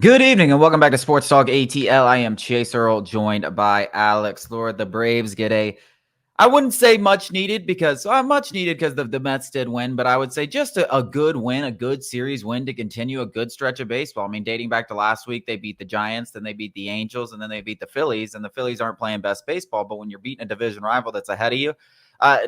Good evening and welcome back to Sports Talk ATL. I am Chase Earl, joined by Alex Lord. The Braves get I wouldn't say much needed because the Mets did win, but I would say just a good win, a good series win to continue a good stretch of baseball. I mean, dating back to last week, they beat the Giants, then they beat the Angels, and then they beat the Phillies, and the Phillies aren't playing best baseball, but when you're beating a division rival that's ahead of you,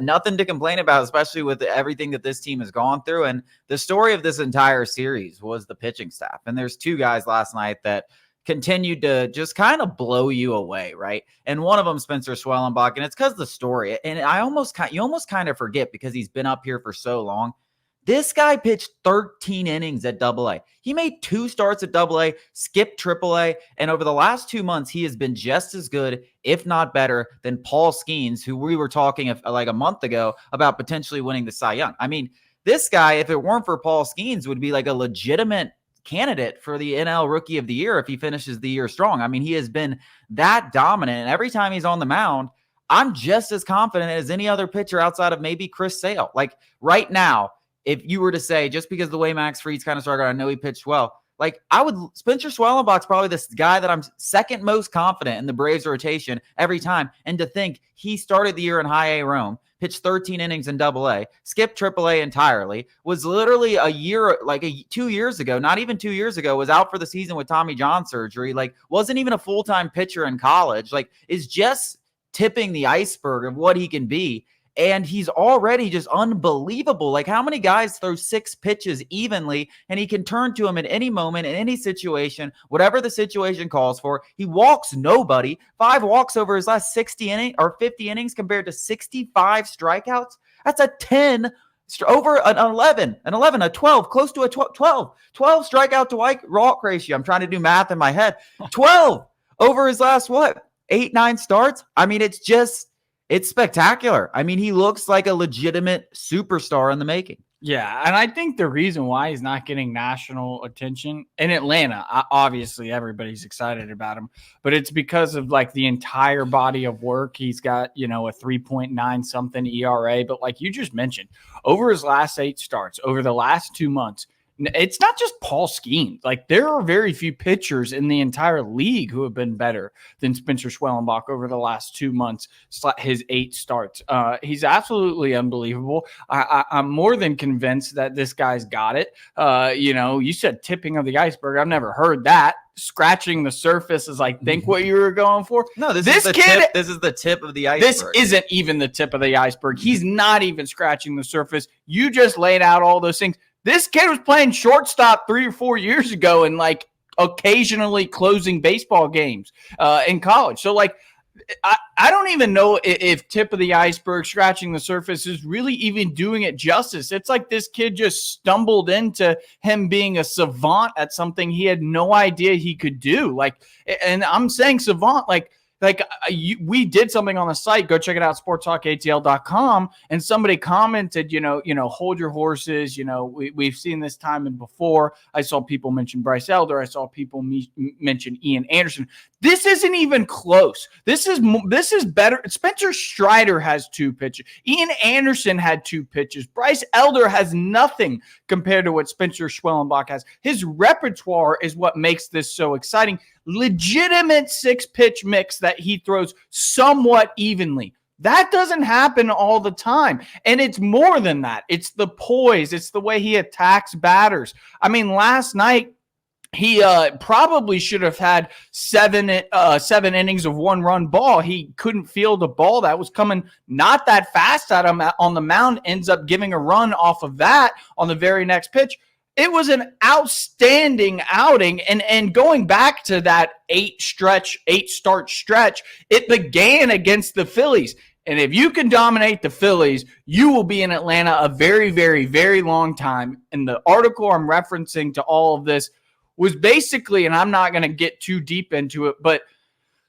nothing to complain about, especially with everything that this team has gone through. And the story of this entire series was the pitching staff. And there's two guys last night that continued to just kind of blow you away, right? And one of them, Spencer Schwellenbach, and it's because the story. And you almost kind of forget because he's been up here for so long. This guy pitched 13 innings at AA. He made 2 starts at AA, skipped AAA, and over the last 2 months, he has been just as good, if not better, than Paul Skeens, who we were talking like a month ago about potentially winning the Cy Young. I mean, this guy, if it weren't for Paul Skeens, would be like a legitimate candidate for the NL Rookie of the Year if he finishes the year strong. I mean, he has been that dominant, and every time he's on the mound, I'm just as confident as any other pitcher outside of maybe Chris Sale. Like right now, if you were to say, just because the way Max Fried's kind of started, I know he pitched well. Like Spencer Schwellenbach's probably this guy that I'm second most confident in the Braves rotation every time. And to think he started the year in High A Rome, pitched 13 innings in AA, skipped AAA entirely, was literally 2 years ago, not even 2 years ago, was out for the season with Tommy John surgery, like wasn't even a full-time pitcher in college, like is just tipping the iceberg of what he can be. And he's already just unbelievable. Like how many guys throw 6 pitches evenly and he can turn to him at any moment, in any situation, whatever the situation calls for. He walks nobody. 5 walks over his last 60 innings or 50 innings compared to 65 strikeouts. That's a 10 over an 11, a 12, close to a 12 strikeout to walk ratio. I'm trying to do math in my head. 12 over his last 8, 9 starts. I mean, it's spectacular. I mean, he looks like a legitimate superstar in the making. Yeah, and I think the reason why he's not getting national attention in Atlanta, obviously everybody's excited about him, but it's because of like the entire body of work. He's got, a 3.9 something ERA, but like you just mentioned, over his last 8 starts, over the last 2 months, it's not just Paul Skeens. Like there are very few pitchers in the entire league who have been better than Spencer Schwellenbach over the last 2 months, his 8 starts. He's absolutely unbelievable. I'm more than convinced that this guy's got it. You said tipping of the iceberg. I've never heard that. Scratching the surface is like, think what you were going for. No, this is the tip of the iceberg. This isn't even the tip of the iceberg. He's not even scratching the surface. You just laid out all those things. This kid was playing shortstop 3 or 4 years ago and like occasionally closing baseball games in college. So like, I don't even know if tip of the iceberg, scratching the surface is really even doing it justice. It's like this kid just stumbled into him being a savant at something he had no idea he could do. Like, and I'm saying savant, we did something on the site. Go check it out, sportstalkatl.com. And somebody commented, hold your horses. We've seen this time and before. I saw people mention Bryce Elder. I saw people mention Ian Anderson. This isn't even close. This is better. Spencer Strider has 2 pitches. Ian Anderson had 2 pitches. Bryce Elder has nothing compared to what Spencer Schwellenbach has. His repertoire is what makes this so exciting. Legitimate 6-pitch mix that he throws somewhat evenly. That doesn't happen all the time. And it's more than that. It's the poise. It's the way he attacks batters. I mean, last night, he probably should have had 7 innings of 1-run ball. He couldn't field a ball that was coming not that fast at him on the mound, ends up giving a run off of that on the very next pitch. It was an outstanding outing. And going back to that 8-start stretch, it began against the Phillies. And if you can dominate the Phillies, you will be in Atlanta a very, very, very long time. And the article I'm referencing to all of this was basically, and I'm not going to get too deep into it, but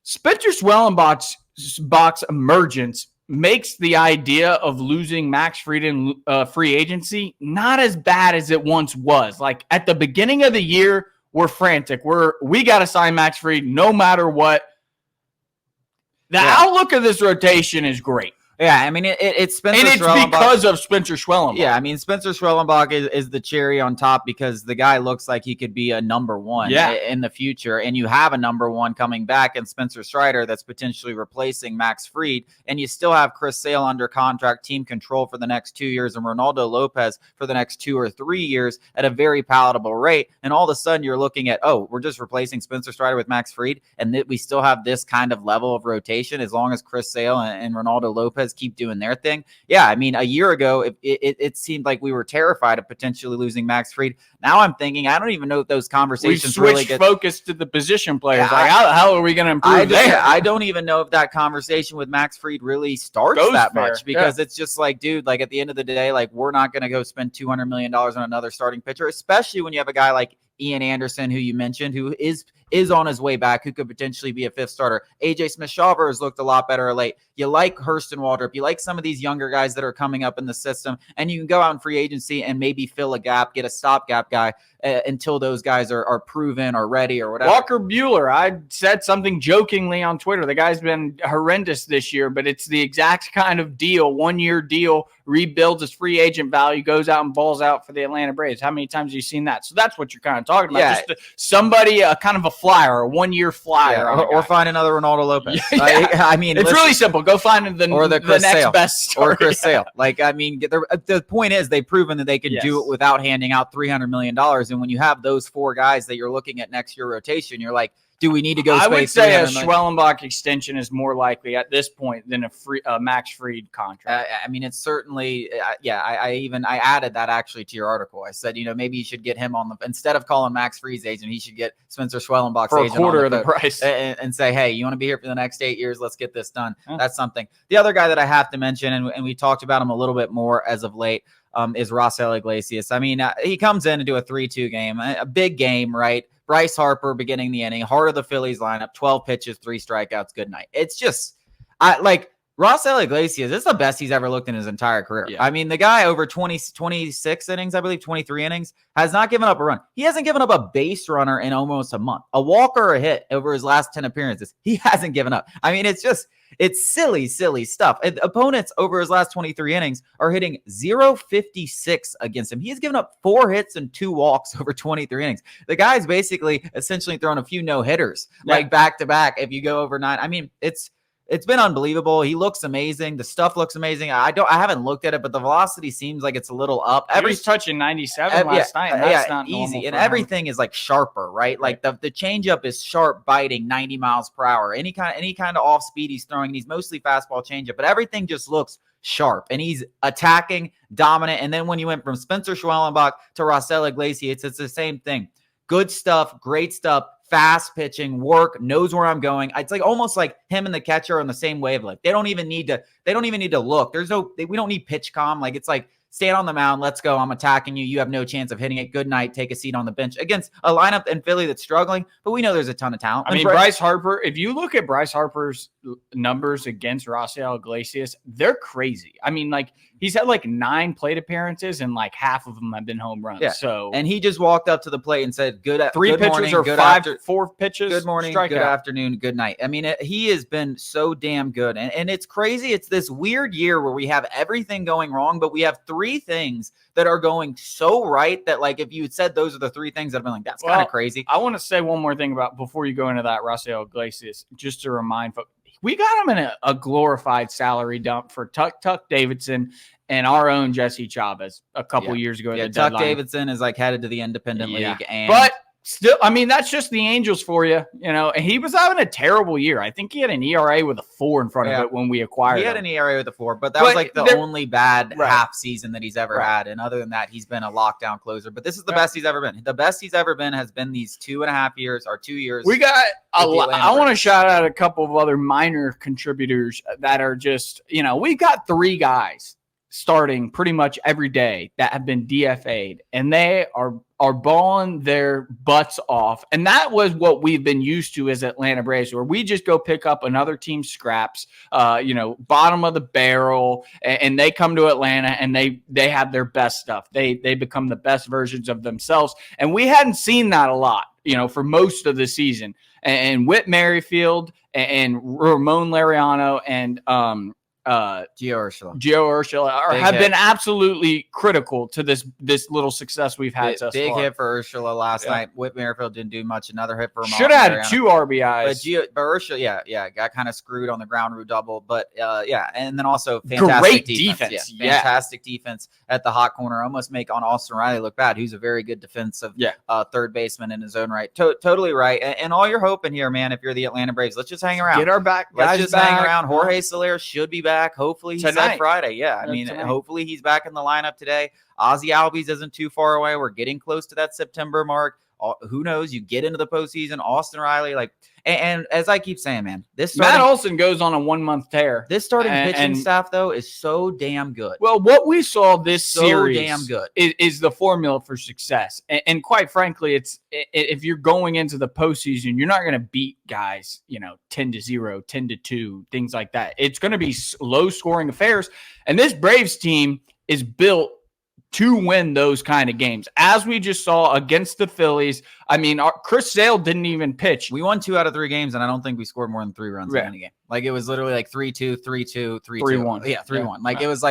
Spencer Schwellenbach's emergence makes the idea of losing Max Fried in free agency not as bad as it once was. Like at the beginning of the year, we're frantic. We got to sign Max Fried no matter what. The outlook of this rotation is great. Yeah, I mean, it's Spencer And it's Schwellenbach. because of Spencer Schwellenbach. Yeah, I mean, Spencer Schwellenbach is the cherry on top because the guy looks like he could be a number one in the future. And you have a number one coming back in Spencer Strider that's potentially replacing Max Fried. And you still have Chris Sale under contract, team control for the next 2 years, and Ronaldo Lopez for the next 2 or 3 years at a very palatable rate. And all of a sudden you're looking at, oh, we're just replacing Spencer Strider with Max Fried, and that we still have this kind of level of rotation as long as Chris Sale and Ronaldo Lopez keep doing their thing. Yeah, I mean, a year ago, it seemed like we were terrified of potentially losing Max Fried. Now I'm thinking, I don't even know if those conversations we switched focus to the position players. Yeah, how the hell are we going to improve there? I don't even know if that conversation with Max Fried really starts much because it's just like, dude, like at the end of the day, like we're not going to go spend $200 million on another starting pitcher, especially when you have a guy like Ian Anderson, who you mentioned, who is on his way back, who could potentially be a fifth starter. AJ Smith-Shawver has looked a lot better late. You like Hurston Waldrop. You like some of these younger guys that are coming up in the system, and you can go out in free agency and maybe fill a gap, get a stopgap guy until those guys are proven or ready or whatever. Walker Buehler, I said something jokingly on Twitter. The guy's been horrendous this year, but it's the exact kind of deal, 1-year deal, rebuilds his free agent value, goes out and balls out for the Atlanta Braves. How many times have you seen that? So that's what you're kind of talking about. Yeah. Just somebody, kind of a flyer, a 1-year flyer. Yeah, or find another Ronaldo Lopez. Yeah. I mean, it's really simple. Go find the next Sale. best starter. Or Chris Sale. Like, I mean, the point is they've proven that they can do it without handing out $300 million. And when you have those 4 guys that you're looking at next year rotation, you're like, do we need to go? I would say a Schwellenbach extension is more likely at this point than a Max Fried contract. I mean, it's certainly, I added that actually to your article. I said, maybe you should get him on instead of calling Max Fried's agent, he should get Spencer Schwellenbach's for agent a quarter of the price and say, hey, you want to be here for the next 8 years? Let's get this done. Yeah. That's something. The other guy that I have to mention, and we talked about him a little bit more as of late, is Raisel Iglesias. I mean, he comes in and do a 3-2 game, a big game, right? Bryce Harper beginning the inning, heart of the Phillies lineup, 12 pitches, 3 strikeouts, good night. It's just, Raisel Iglesias, this is the best he's ever looked in his entire career. Yeah. I mean, the guy over 26 innings, I believe 23 innings, has not given up a run. He hasn't given up a base runner in almost a month. A walk or a hit over his last 10 appearances. He hasn't given up. I mean, it's silly stuff. Opponents over his last 23 innings are hitting .056 against him. He has given up 4 hits and 2 walks over 23 innings. The guy's basically essentially thrown a few no-hitters, like back-to-back if you go over 9. I mean, it's been unbelievable. He looks amazing. The stuff looks amazing. I haven't looked at it, but the velocity seems like it's a little up. He was touching 97 last night. And that's not easy. And everything is like sharper, right? Like the changeup is sharp, biting 90 miles per hour. Any kind of off speed he's throwing, and he's mostly fastball changeup, but everything just looks sharp, and he's attacking, dominant. And then when you went from Spencer Schwellenbach to Raisel Iglesias, it's the same thing. Good stuff, great stuff. Fast pitching, work, knows where I'm going. It's like almost like him and the catcher are on the same wavelength. They don't even need to look. We don't need pitch comm. Like, it's like, stand on the mound. Let's go. I'm attacking you. You have no chance of hitting it. Good night. Take a seat on the bench against a lineup in Philly that's struggling, but we know there's a ton of talent. I mean, Bryce Harper, if you look at Bryce Harper's numbers against Raisel Iglesias, they're crazy. I mean, like, he's had like 9 plate appearances and like half of them have been home runs. Yeah. So, and he just walked up to the plate and said, "Good." 3 good pitches morning, or good 4 pitches. Good morning, strikeout. Good afternoon, good night. I mean, he has been so damn good, and it's crazy. It's this weird year where we have everything going wrong, but we have 3 things that are going so right that, like, if you had said those are the 3 things, I'd been like, that's kind of crazy. I want to say one more thing before you go into that Raisel Iglesias, just to remind folks, we got him in a glorified salary dump for Tuck Davidson and our own Jesse Chavez a couple years ago. Yeah, Tuck Davidson is like headed to the independent league, but still, I mean, that's just the Angels for you, and he was having a terrible year. I think he had an ERA with a 4 in front of it when we acquired him. He had an ERA with a 4, but that was like the only bad half season that he's ever had. And other than that, he's been a lockdown closer. But this is the best he's ever been. The best he's ever been has been these 2.5 years or 2 years. We got a lot. I want to shout out a couple of other minor contributors that are just, we've got 3 guys starting pretty much every day that have been DFA'd, and they are balling their butts off. And that was what we've been used to as Atlanta Braves, where we just go pick up another team's scraps, bottom of the barrel, and they come to Atlanta and they have their best stuff. They become the best versions of themselves. And we hadn't seen that a lot, for most of the season. And Whit Merrifield and Ramon Laureano and Gio Urshela have been absolutely critical to this little success we've had so big far. hit for Urshela last night. Whit Merrifield didn't do much. Another hit for him. Should have had 2 RBIs. But Urshela, got kind of screwed on the ground rule double. But and then also fantastic defense. Fantastic defense at the hot corner. Almost make on Austin Riley look bad. Who's a very good defensive third baseman in his own right. Totally right. And all you're hoping here, man, if you're the Atlanta Braves, let's just hang around. Get our back. Let's just hang around. Jorge Soler should be back. Hopefully he's tonight. Friday. Yeah, I mean, hopefully he's back in the lineup today. Ozzy Albies isn't too far away. We're getting close to that September mark. Who knows? You get into the postseason. Austin Riley, and as I keep saying, man, Matt Olson goes on a 1 month tear. This starting pitching staff, though, is so damn good. Well, what we saw this series damn good is the formula for success. And quite frankly, it's if you're going into the postseason, you're not going to beat guys, 10-0, 10-2, things like that. It's going to be low scoring affairs. And this Braves team is built to win those kind of games, as we just saw against the Phillies. I mean, Chris Sale didn't even pitch. We won 2 out of 3 games, and I don't think we scored more than 3 runs in any game. It was literally 3-2, 3-2, 3-2. 3-1. Yeah, 3-1. It was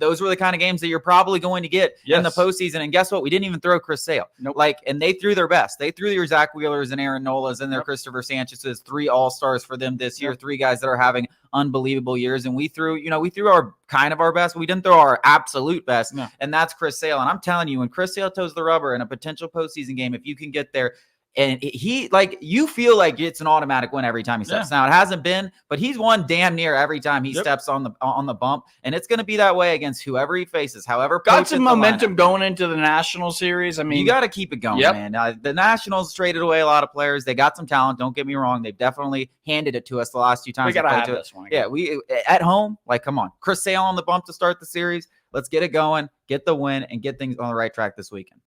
those were the kind of games that you're probably going to get in the postseason. And guess what? We didn't even throw Chris Sale. Nope. And they threw their best. They threw your Zach Wheelers and Aaron Nolas and their Christopher Sanchez's, 3 all-stars for them this year, 3 guys that are having unbelievable years. And we threw our kind of our best. We didn't throw our absolute best. No. And that's Chris Sale. And I'm telling you, when Chris Sale toes the rubber in a potential postseason game, if you can get there, and he you feel like it's an automatic win every time he steps. Now it hasn't been, but he's won damn near every time he steps on the bump, and it's going to be that way against whoever he faces. However, got some momentum going into the National Series. I mean, you got to keep it going, man. The Nationals traded away a lot of players. They got some talent. Don't get me wrong. They've definitely handed it to us the last 2 times. We got to have this one. Yeah, we at home. Come on, Chris Sale on the bump to start the series. Let's get it going, get the win, and get things on the right track this weekend.